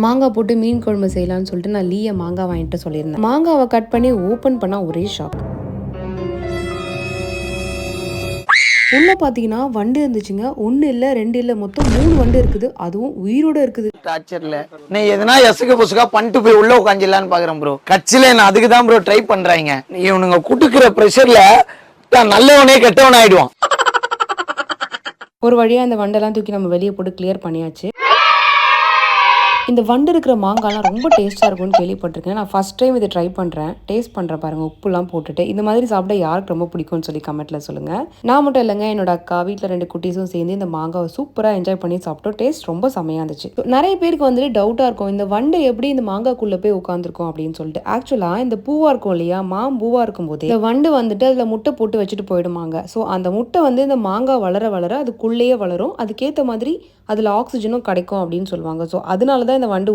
மாங்காய் போட்டு மீன் குழம்பு செய்யலாம்னு சொல்லிட்டு நான் லீயை மாங்காய் வாங்கிட்டு சொல்லியிருந்தேன். மாங்காவை கட் பண்ணி ஓப்பன் பண்ணால் ஒரே ஷாக். உள்ள பார்த்தீங்கன்னா வண்டு இருந்துச்சுங்க. 1 இல்லை 2 இல்லை மொத்தம் 3 வண்டு இருக்குது. அதுவும் உயிரோட இருக்குது. டார்ச்சர்ல நீ எதனா எசுக புசுகா பண்ணிட்டு போய் உள்ள உட்காந்துலான்னு பாக்குறேன் ப்ரோ. கட்சியில நான் அதுக்கு தான் ப்ரோ ட்ரை பண்றாங்க. இவனுங்க குட்டுக்கிற ப்ரெஷர்ல நல்லவனே கெட்டவன் ஆயிடுவான். ஒரு வழியா இந்த வண்டெல்லாம் தூக்கி நம்ம வெளியே போட்டு கிளியர் பண்ணியாச்சு. இந்த வண்டு இருக்கிற மாங்காய்லாம் ரொம்ப டேஸ்ட்டாக இருக்கும்னு கேள்விப்பட்டிருக்கேன். நான் ஃபஸ்ட் டைம் இதை ட்ரை பண்ணுறேன். டேஸ்ட் பண்ணுறேன் பாருங்கள், உப்புலாம் போட்டுட்டு. இந்த மாதிரி சாப்பிட யாருக்கு ரொம்ப பிடிக்கும்னு சொல்லி கமெண்ட்டில் சொல்லுங்கள். நான் மட்டும் இல்லைங்க, என்னோட அக்கா வீட்டில் 2 குட்டீஸும் சேர்ந்து இந்த மாங்காவை சூப்பராக என்ஜாய் பண்ணி சாப்பிட்டோம். டேஸ்ட் ரொம்ப செமையாக இருந்துச்சு. நிறைய பேருக்கு வந்துட்டு டவுட்டாக இருக்கும், இந்த வண்டு எப்படி இந்த மாங்காய்க்குள்ளே போய் உட்காந்துருக்கும் அப்படின்னு சொல்லிட்டு. ஆக்சுவலாக இந்த பூவாக இருக்கும் இல்லையா, பூவாக இருக்கும்போதே இந்த வண்டு வந்துட்டு அதில் முட்டை போட்டு வச்சுட்டு போயிடுமாங்க. ஸோ அந்த முட்டை வந்து இந்த மாங்காய் வளர வளர அதுக்குள்ளேயே வளரும். அதுக்கேற்ற மாதிரி அதில் ஆக்சிஜனும் கிடைக்கும் அப்படின்னு சொல்லுவாங்க. ஸோ அதனால தான் இந்த வண்டு